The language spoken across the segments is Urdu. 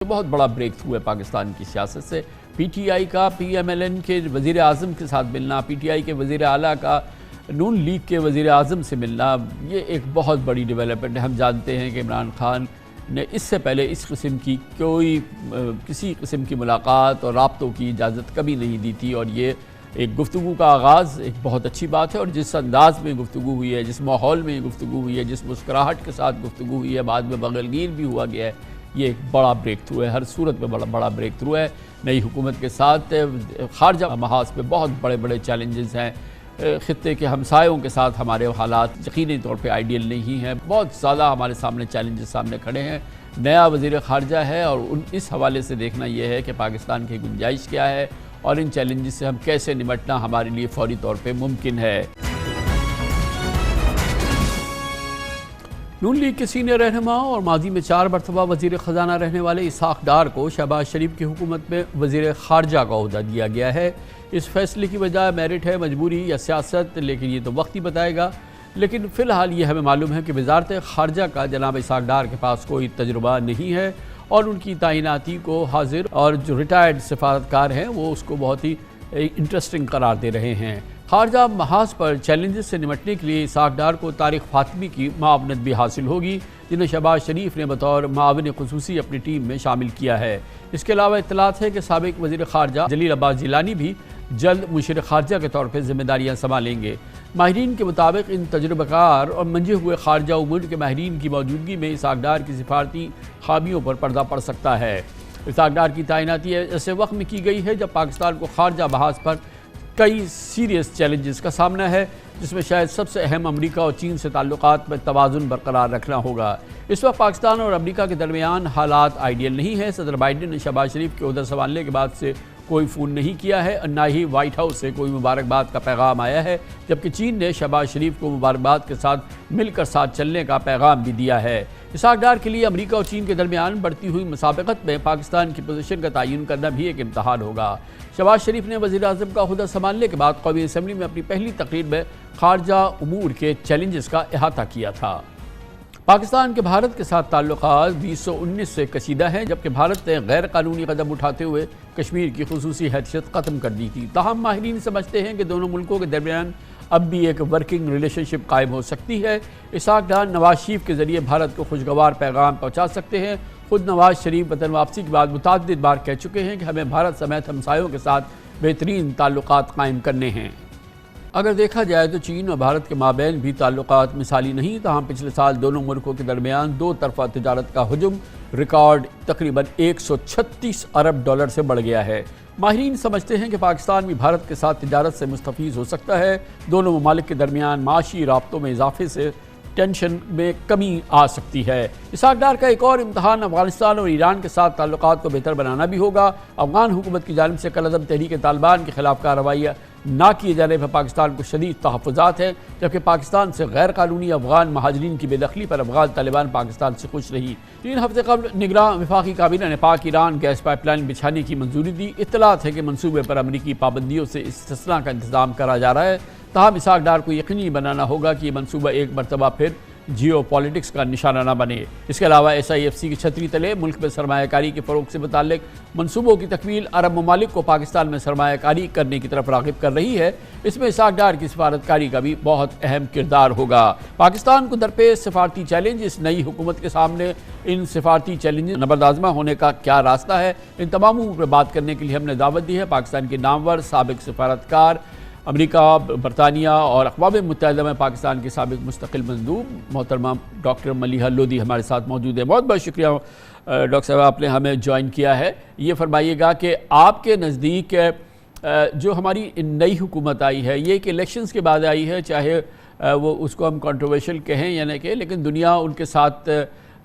بہت بڑا بریک تھرو ہے پاکستان کی سیاست سے۔ پی ٹی آئی کا پی ایم ایل این کے وزیر اعظم کے ساتھ ملنا، پی ٹی آئی کے وزیر اعلیٰ کا نون لیگ کے وزیر اعظم سے ملنا، یہ ایک بہت بڑی ڈیولپمنٹ ہے۔ ہم جانتے ہیں کہ عمران خان نے اس سے پہلے اس قسم کی کسی قسم کی ملاقات اور رابطوں کی اجازت کبھی نہیں دی تھی، اور یہ ایک گفتگو کا آغاز ایک بہت اچھی بات ہے۔ اور جس انداز میں گفتگو ہوئی ہے، جس ماحول میں گفتگو ہوئی ہے، جس مسکراہٹ کے ساتھ گفتگو ہوئی ہے، بعد میں بغلگیر بھی ہوا گیا ہے، یہ ایک بڑا بریک تھرو ہے، ہر صورت میں بڑا بریک تھرو ہے۔ نئی حکومت کے ساتھ خارجہ محاذ پہ بہت بڑے چیلنجز ہیں۔ خطے کے ہمسایوں کے ساتھ ہمارے حالات یقینی طور پہ آئیڈیل نہیں ہیں، بہت زیادہ ہمارے سامنے چیلنجز سامنے کھڑے ہیں۔ نیا وزیر خارجہ ہے اور اس حوالے سے دیکھنا یہ ہے کہ پاکستان کی گنجائش کیا ہے اور ان چیلنجز سے ہم کیسے نمٹنا ہمارے لیے فوری طور پہ ممکن ہے۔ نون لیگ کے سینئر رہنما اور ماضی میں 4 مرتبہ وزیر خزانہ رہنے والے اسحاق ڈار کو شہباز شریف کی حکومت میں وزیر خارجہ کا عہدہ دیا گیا ہے۔ اس فیصلے کی وجہ میرٹ ہے، مجبوری یا سیاست، لیکن یہ تو وقت ہی بتائے گا۔ لیکن فی الحال یہ ہمیں معلوم ہے کہ وزارت خارجہ کا جناب اسحاق ڈار کے پاس کوئی تجربہ نہیں ہے، اور ان کی تعیناتی کو حاضر اور جو ریٹائرڈ سفارتکار ہیں وہ اس کو بہت ہی انٹرسٹنگ قرار دے رہے ہیں۔ خارجہ محاذ پر چیلنجز سے نمٹنے کے لیے اسحاق ڈار کو طارق فاطمی کی معاونت بھی حاصل ہوگی، جنہیں شہباز شریف نے بطور معاون خصوصی اپنی ٹیم میں شامل کیا ہے۔ اس کے علاوہ اطلاعات ہے کہ سابق وزیر خارجہ جلیل عباس جیلانی بھی جلد مشیر خارجہ کے طور پر ذمہ داریاں سنبھالیں گے۔ ماہرین کے مطابق ان تجربہ کار اور منجے ہوئے خارجہ امور کے ماہرین کی موجودگی میں اسحاق ڈار کی سفارتی خامیوں پر پردہ پڑ سکتا ہے۔ اسحاق ڈار کی تعیناتی ایسے وقت میں کی گئی ہے جب پاکستان کو خارجہ محاذ پر کئی سیریس چیلنجز کا سامنا ہے، جس میں شاید سب سے اہم امریکہ اور چین سے تعلقات میں توازن برقرار رکھنا ہوگا۔ اس وقت پاکستان اور امریکہ کے درمیان حالات آئیڈیل نہیں ہیں۔ صدر بائیڈن نے شہباز شریف کے عہدہ سنبھالنے کے بعد سے کوئی فون نہیں کیا ہے، اور نہ ہی وائٹ ہاؤس سے کوئی مبارکباد کا پیغام آیا ہے، جبکہ چین نے شہباز شریف کو مبارکباد کے ساتھ مل کر ساتھ چلنے کا پیغام بھی دیا ہے۔ اسحاق ڈار کے لیے امریکہ اور چین کے درمیان بڑھتی ہوئی مسابقت میں پاکستان کی پوزیشن کا تعین کرنا بھی ایک امتحان ہوگا۔ شہباز شریف نے وزیر اعظم کا عہدہ سنبھالنے کے بعد قومی اسمبلی میں اپنی پہلی تقریر میں خارجہ امور کے چیلنجز کا احاطہ کیا تھا۔ پاکستان کے بھارت کے ساتھ تعلقات 2019 سے کشیدہ ہیں، جبکہ بھارت نے غیر قانونی قدم اٹھاتے ہوئے کشمیر کی خصوصی حیثیت ختم کر دی تھی۔ تاہم ماہرین سمجھتے ہیں کہ دونوں ملکوں کے درمیان اب بھی ایک ورکنگ ریلیشن شپ قائم ہو سکتی ہے۔ اسحاق ڈار نواز شریف کے ذریعے بھارت کو خوشگوار پیغام پہنچا سکتے ہیں۔ خود نواز شریف وطن واپسی کے بعد متعدد بار کہہ چکے ہیں کہ ہمیں بھارت سمیت ہمسایوں کے ساتھ بہترین تعلقات قائم کرنے ہیں۔ اگر دیکھا جائے تو چین اور بھارت کے مابین بھی تعلقات مثالی نہیں، تاہم پچھلے سال دونوں ملکوں کے درمیان 2 طرفہ تجارت کا حجم ریکارڈ تقریباً 136 ارب ڈالر سے بڑھ گیا ہے۔ ماہرین سمجھتے ہیں کہ پاکستان بھی بھارت کے ساتھ تجارت سے مستفیض ہو سکتا ہے۔ دونوں ممالک کے درمیان معاشی رابطوں میں اضافے سے ٹینشن میں کمی آ سکتی ہے۔ اسحاق ڈار کا ایک اور امتحان افغانستان اور ایران کے ساتھ تعلقات کو بہتر بنانا بھی ہوگا۔ افغان حکومت کی جانب سے کالعدم تحریک طالبان کے خلاف کارروائیاں نہ کیے جانے پر پاکستان کو شدید تحفظات ہیں، جبکہ پاکستان سے غیر قانونی افغان مہاجرین کی بے دخلی پر افغان طالبان پاکستان سے خوش رہی۔ 3 ہفتے قبل نگراں وفاقی کابینہ نے پاک ایران گیس پائپ لائن بچھانے کی منظوری دی۔ اطلاعات ہے کہ منصوبے پر امریکی پابندیوں سے استثناء کا انتظام کرا جا رہا ہے، تاہم اسحاق ڈار کو یقینی بنانا ہوگا کہ یہ منصوبہ ایک مرتبہ پھر جیو پالیٹکس کا نشانہ نہ بنے۔ اس کے علاوہ SIFC کی چھتری تلے ملک میں سرمایہ کاری کے فروغ سے متعلق منصوبوں کی تکمیل عرب ممالک کو پاکستان میں سرمایہ کاری کرنے کی طرف راغب کر رہی ہے۔ اس میں اسحاق ڈار کی سفارتکاری کا بھی بہت اہم کردار ہوگا۔ پاکستان کو درپیش سفارتی چیلنج، اس نئی حکومت کے سامنے ان سفارتی چیلنج نبردآزمہ ہونے کا کیا راستہ ہے، ان تمام پر بات کرنے کے لیے ہم نے دعوت دی ہے پاکستان کے نامور سابق سفارتکار، امریکہ، برطانیہ اور اقوام متحدہ میں پاکستان کے سابق مستقل مندوب محترمہ ڈاکٹر ملیحہ لودھی ہمارے ساتھ موجود ہے۔ بہت بہت شکریہ ڈاکٹر صاحب، آپ نے ہمیں جوائن کیا ہے۔ یہ فرمائیے گا کہ آپ کے نزدیک جو ہماری نئی حکومت آئی ہے، یہ ایک الیکشنز کے بعد آئی ہے، چاہے وہ اس کو ہم کنٹروورشل کہیں یا نہ کہیں، لیکن دنیا ان کے ساتھ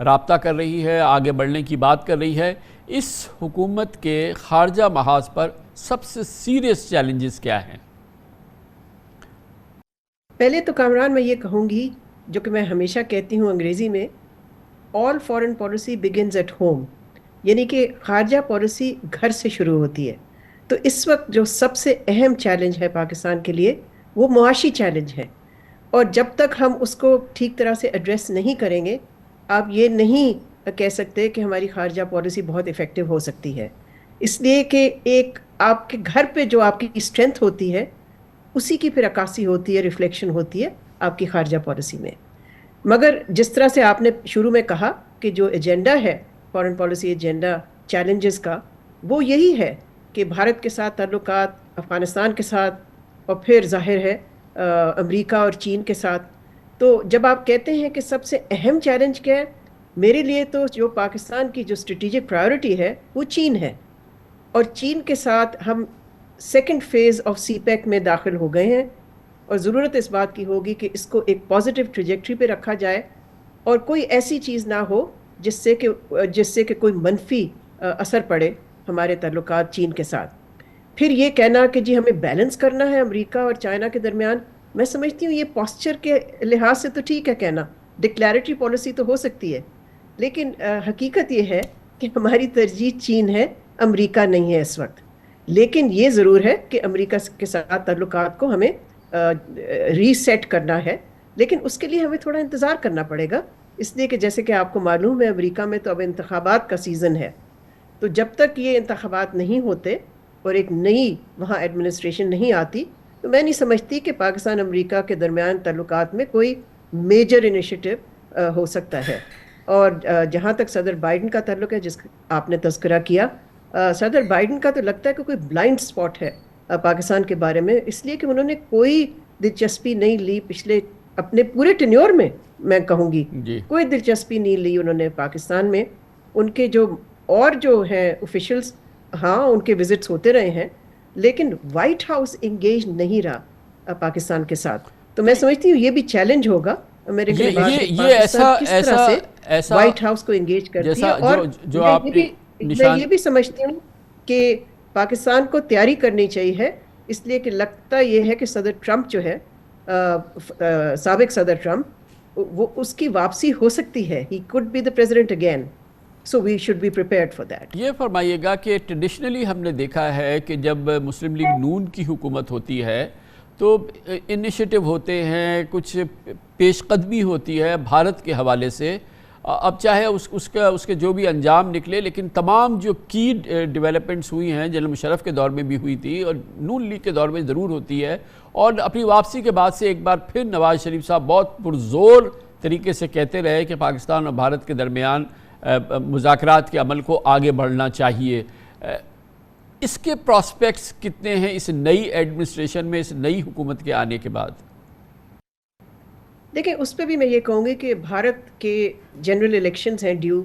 رابطہ کر رہی ہے، آگے بڑھنے کی بات کر رہی ہے۔ اس حکومت کے خارجہ محاذ پر سب سے سیریس چیلنجز کیا ہیں؟ پہلے تو کامران میں یہ کہوں گی، جو کہ میں ہمیشہ کہتی ہوں انگریزی میں، all foreign policy begins at home, یعنی کہ خارجہ پالیسی گھر سے شروع ہوتی ہے۔ تو اس وقت جو سب سے اہم چیلنج ہے پاکستان کے لیے وہ معاشی چیلنج ہے، اور جب تک ہم اس کو ٹھیک طرح سے ایڈریس نہیں کریں گے، آپ یہ نہیں کہہ سکتے کہ ہماری خارجہ پالیسی بہت افیکٹو ہو سکتی ہے، اس لیے کہ ایک آپ کے گھر پہ جو آپ کی اسٹرینتھ ہوتی ہے اسی کی پھر عکاسی ہوتی ہے، ریفلیکشن ہوتی ہے آپ کی خارجہ پالیسی میں۔ مگر جس طرح سے آپ نے شروع میں کہا کہ جو ایجنڈا ہے فارن پالیسی ایجنڈا چیلنجز کا، وہ یہی ہے کہ بھارت کے ساتھ تعلقات، افغانستان کے ساتھ، اور پھر ظاہر ہے امریکہ اور چین کے ساتھ۔ تو جب آپ کہتے ہیں کہ سب سے اہم چیلنج کیا ہے، میرے لیے تو جو پاکستان کی جو اسٹریٹجک پرائیورٹی ہے وہ چین ہے، اور چین کے ساتھ ہم second phase of CPEC میں داخل ہو گئے ہیں، اور ضرورت اس بات کی ہوگی کہ اس کو ایک پازیٹیو ٹریجیکٹری پہ رکھا جائے اور کوئی ایسی چیز نہ ہو جس سے کہ کوئی منفی اثر پڑے ہمارے تعلقات چین کے ساتھ۔ پھر یہ کہنا کہ جی ہمیں بیلنس کرنا ہے امریکہ اور چائنا کے درمیان، میں سمجھتی ہوں یہ پوسچر کے لحاظ سے تو ٹھیک ہے کہنا، ڈکلیریٹری پالیسی تو ہو سکتی ہے، لیکن حقیقت یہ ہے کہ ہماری ترجیح چین ہے، امریکہ نہیں ہے اس وقت۔ لیکن یہ ضرور ہے کہ امریکہ کے ساتھ تعلقات کو ہمیں ری سیٹ کرنا ہے، لیکن اس کے لیے ہمیں تھوڑا انتظار کرنا پڑے گا، اس لیے کہ جیسے کہ آپ کو معلوم ہے امریکہ میں تو اب انتخابات کا سیزن ہے، تو جب تک یہ انتخابات نہیں ہوتے اور ایک نئی وہاں ایڈمنسٹریشن نہیں آتی، تو میں نہیں سمجھتی کہ پاکستان امریکہ کے درمیان تعلقات میں کوئی میجر انیشیٹو ہو سکتا ہے۔ اور جہاں تک صدر بائیڈن کا تعلق ہے، جس آپ نے تذکرہ کیا، صدر بائیڈن کا تو لگتا ہے کہ کوئی بلائنڈ سپاٹ ہے پاکستان کے بارے میں، اس لیے کہ انہوں نے کوئی دلچسپی نہیں لی پچھلے اپنے پورے ٹینیور میں کہوں گی جی کوئی دلچسپی نہیں لی انہوں نے پاکستان میں۔ ان کے جو ہیں اوفیشلز، ہاں ان کے وزٹس ہوتے رہے ہیں، لیکن وائٹ ہاؤس انگیج نہیں رہا پاکستان کے ساتھ۔ تو میں سمجھتی ہوں یہ بھی چیلنج ہوگا امریکہ کے بعد کہ پاکستان کس طرح سے وائٹ ہاؤس کو انگیج کرتی ہے۔ اور میں یہ بھی سمجھتی ہوں کہ پاکستان کو تیاری کرنی چاہیے، اس لیے کہ لگتا یہ ہے کہ صدر ٹرمپ جو ہے، سابق صدر ٹرمپ، وہ اس کی واپسی ہو سکتی ہے، he could be the president again, so we should be prepared for that۔ یہ فرمائیے گا کہ ٹریڈیشنلی ہم نے دیکھا ہے کہ جب مسلم لیگ نون کی حکومت ہوتی ہے تو انیشیٹو ہوتے ہیں، کچھ پیش قدمی ہوتی ہے بھارت کے حوالے سے، اب چاہے اس کے جو بھی انجام نکلے، لیکن تمام جو کی ڈیولپمنٹس ہوئی ہیں جنرل مشرف کے دور میں بھی ہوئی تھی اور نون لیگ کے دور میں ضرور ہوتی ہے، اور اپنی واپسی کے بعد سے ایک بار پھر نواز شریف صاحب بہت پرزور طریقے سے کہتے رہے کہ پاکستان اور بھارت کے درمیان مذاکرات کے عمل کو آگے بڑھنا چاہیے۔ اس کے پراسپیکٹس کتنے ہیں اس نئی ایڈمنسٹریشن میں، اس نئی حکومت کے آنے کے بعد؟ دیکھیں اس پہ بھی میں یہ کہوں گی کہ بھارت کے جنرل الیکشنز ہیں ڈیو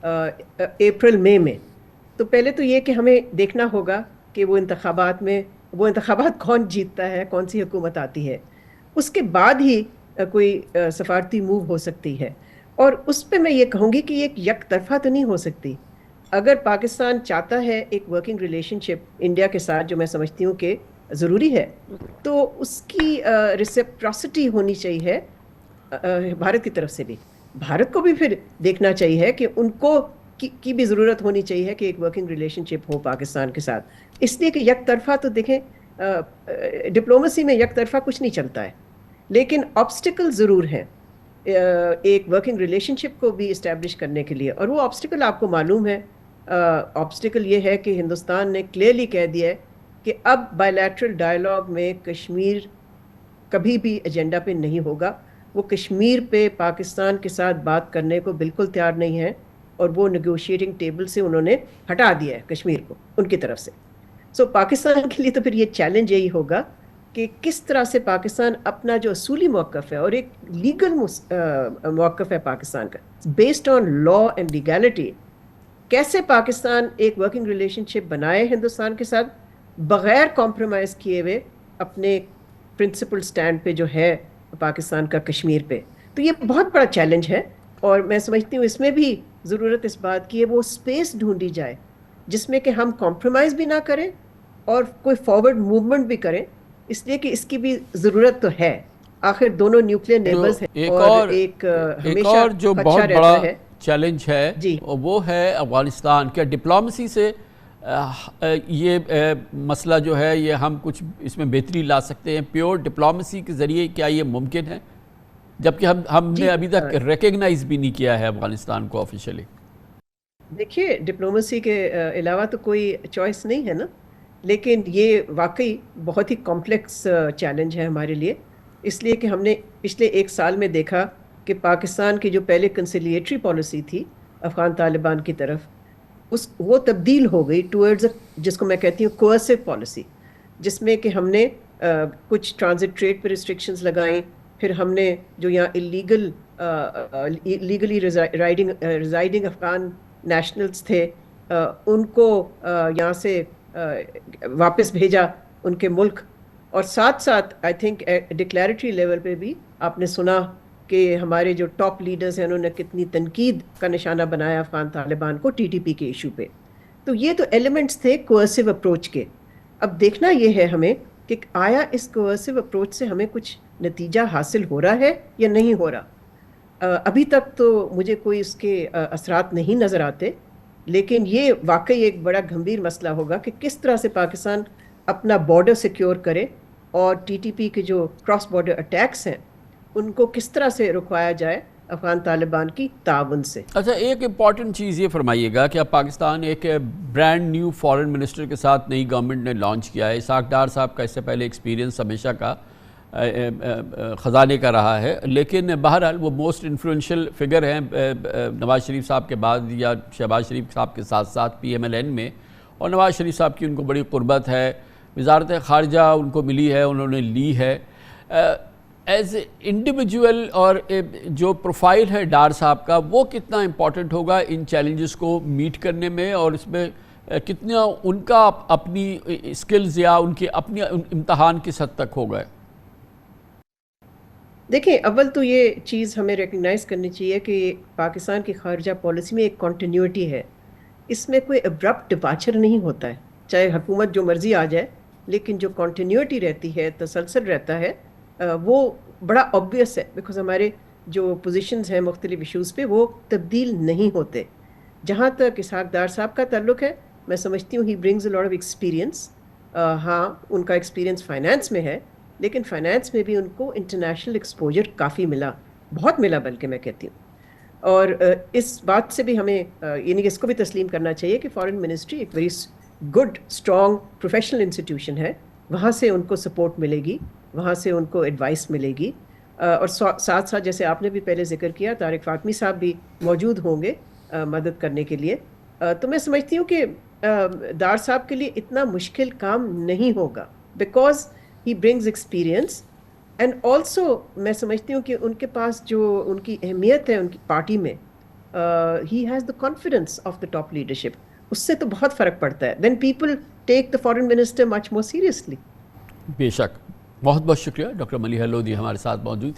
اپریل مئی میں، تو پہلے تو یہ کہ ہمیں دیکھنا ہوگا کہ وہ انتخابات کون جیتتا ہے، کون سی حکومت آتی ہے، اس کے بعد ہی کوئی سفارتی موو ہو سکتی ہے۔ اور اس پہ میں یہ کہوں گی کہ یہ ایک یک طرفہ تو نہیں ہو سکتی۔ اگر پاکستان چاہتا ہے ایک ورکنگ ریلیشن شپ انڈیا کے ساتھ، جو میں سمجھتی ہوں کہ ضروری ہے، تو اس کی ریسیپراسٹی ہونی چاہیے بھارت کی طرف سے بھی۔ بھارت کو بھی پھر دیکھنا چاہیے کہ ان کو کی بھی ضرورت ہونی چاہیے کہ ایک ورکنگ ریلیشن شپ ہو پاکستان کے ساتھ، اس لیے کہ یک طرفہ تو دیکھیں ڈپلومسی میں یک طرفہ کچھ نہیں چلتا ہے، لیکن آبسٹیکل ضرور ہیں ایک ورکنگ ریلیشن شپ کو بھی اسٹیبلش کرنے کے لیے۔ اور وہ آبسٹیکل آپ کو معلوم ہے، آبسٹیکل یہ ہے کہ ہندوستان نے کلیئرلی کہہ دیا ہے کہ اب بائیلیٹرل ڈائیلاگ میں کشمیر کبھی بھی ایجنڈا پہ نہیں ہوگا، وہ کشمیر پہ پاکستان کے ساتھ بات کرنے کو بالکل تیار نہیں ہے، اور وہ نیگوشیٹنگ ٹیبل سے انہوں نے ہٹا دیا ہے کشمیر کو ان کی طرف سے۔ سو پاکستان کے لیے تو پھر یہ چیلنج یہی ہوگا کہ کس طرح سے پاکستان اپنا جو اصولی موقف ہے اور ایک لیگل موقف ہے پاکستان کا based on law and legality, کیسے پاکستان ایک ورکنگ ریلیشن شپ بنائے ہندوستان کے ساتھ بغیر کمپرومائز کیے ہوئے اپنے پرنسپل سٹینڈ پہ جو ہے پاکستان کا کشمیر پہ۔ تو یہ بہت بڑا چیلنج ہے، اور میں سمجھتی ہوں اس میں بھی ضرورت اس بات کی ہے وہ اسپیس ڈھونڈی جائے جس میں کہ ہم کمپرومائز بھی نہ کریں اور کوئی فارورڈ موومنٹ بھی کریں، اس لیے کہ اس کی بھی ضرورت تو ہے، آخر دونوں نیوکلیر نیبرز ہیں۔ اور ایک اور جو بہت بڑا چیلنج ہے وہ ہے افغانستان کے ڈپلومسی سے یہ مسئلہ جو ہے یہ ہم کچھ اس میں بہتری لا سکتے ہیں پیور ڈپلومسی کے ذریعے، کیا یہ ممکن ہے؟ جبکہ ہم نے ابھی تک ریکگنائز بھی نہیں کیا ہے افغانستان کو آفیشلی۔ دیکھیے ڈپلومیسی کے علاوہ تو کوئی چوائس نہیں ہے نا، لیکن یہ واقعی بہت ہی کمپلیکس چیلنج ہے ہمارے لیے، اس لیے کہ ہم نے پچھلے ایک سال میں دیکھا کہ پاکستان کی جو پہلے کنسیلیٹری پالیسی تھی افغان طالبان کی طرف، وہ تبدیل ہو گئی ٹورڈز جس کو میں کہتی ہوں کوئرسو پالیسی، جس میں کہ ہم نے کچھ ٹرانزٹ ٹریڈ پہ ریسٹرکشنز لگائیں، پھر ہم نے جو یہاں لیگلی ریزائڈنگ افغان نیشنلز تھے ان کو یہاں سے واپس بھیجا ان کے ملک، اور ساتھ ساتھ آئی تھنک ڈکلیریٹری لیول پہ بھی آپ نے سنا کہ ہمارے جو ٹاپ لیڈرز ہیں انہوں نے کتنی تنقید کا نشانہ بنایا افغان طالبان کو TTP کے ایشو پہ. تو یہ تو ایلیمنٹس تھے کوئرسو اپروچ کے. اب دیکھنا یہ ہے ہمیں کہ آیا اس کوئرسو اپروچ سے ہمیں کچھ نتیجہ حاصل ہو رہا ہے یا نہیں ہو رہا. ابھی تک تو مجھے کوئی اس کے اثرات نہیں نظر آتے، لیکن یہ واقعی ایک بڑا گھمبیر مسئلہ ہوگا کہ کس طرح سے پاکستان اپنا بارڈر سیکیور کرے اور TTP کے جو کراس بارڈر اٹیکس ہیں ان کو کس طرح سے رکوایا جائے افغان طالبان کی تعاون سے. اچھا، ایک امپورٹنٹ چیز یہ فرمائیے گا کہ اب پاکستان ایک برانڈ نیو فارن منسٹر کے ساتھ نئی گورنمنٹ نے لانچ کیا ہے. اسحاق ڈار صاحب کا اس سے پہلے ایکسپیرینس ہمیشہ کا خزانے کا رہا ہے، لیکن بہرحال وہ موسٹ انفلوئنشل فگر ہیں نواز شریف صاحب کے بعد، یا شہباز شریف صاحب کے ساتھ ساتھ PMLN میں، اور نواز شریف صاحب کی ان کو بڑی قربت ہے. وزارت خارجہ ان کو ملی ہے، انہوں نے لی ہے. ایز انڈیویجول اور جو پروفائل ہے ڈار صاحب کا، وہ کتنا امپورٹنٹ ہوگا ان چیلنجز کو میٹ کرنے میں، اور اس میں کتنا ان کا اپنی اسکلز یا ان کے اپنی امتحان کس حد تک ہوگا؟ دیکھیں، اول تو یہ چیز ہمیں ریکگنائز کرنی چاہیے کہ پاکستان کی خارجہ پالیسی میں ایک کنٹینیوٹی ہے. اس میں کوئی ابرپٹ ڈپارچر نہیں ہوتا ہے، چاہے حکومت جو مرضی آ جائے، لیکن جو کنٹینیوٹی رہتی ہے، تسلسل رہتا ہے، وہ بڑا obvious ہے، بیکاز ہمارے جو پوزیشنز ہیں مختلف ایشوز پہ وہ تبدیل نہیں ہوتے. جہاں تک اسحاق ڈار صاحب کا تعلق ہے، میں سمجھتی ہوں he brings a lot of experience. ہاں، ان کا ایکسپیرینس فائنانس میں ہے، لیکن فائنانس میں بھی ان کو انٹرنیشنل ایکسپوجر کافی ملا، بہت ملا بلکہ میں کہتی ہوں. اور اس بات سے بھی ہمیں یعنی کہ اس کو بھی تسلیم کرنا چاہیے کہ فارن منسٹری ایک very good strong professional institution ہے، وہاں سے ان کو سپورٹ ملے گی، وہاں سے ان کو ایڈوائس ملے گی. اور ساتھ ساتھ جیسے آپ نے بھی پہلے ذکر کیا، طارق فاطمی صاحب بھی موجود ہوں گے مدد کرنے کے لیے. تو میں سمجھتی ہوں کہ ڈار صاحب کے لیے اتنا مشکل کام نہیں ہوگا، because he brings experience. And also میں سمجھتی ہوں کہ ان کے پاس جو ان کی اہمیت ہے ان کی پارٹی میں، he has the confidence of the top leadership. اس سے تو بہت فرق پڑتا ہے. Then people take the foreign minister much more seriously. بے شک. بہت بہت شکریہ. ڈاکٹر ملیحہ لودھی ہمارے ساتھ موجود تھی.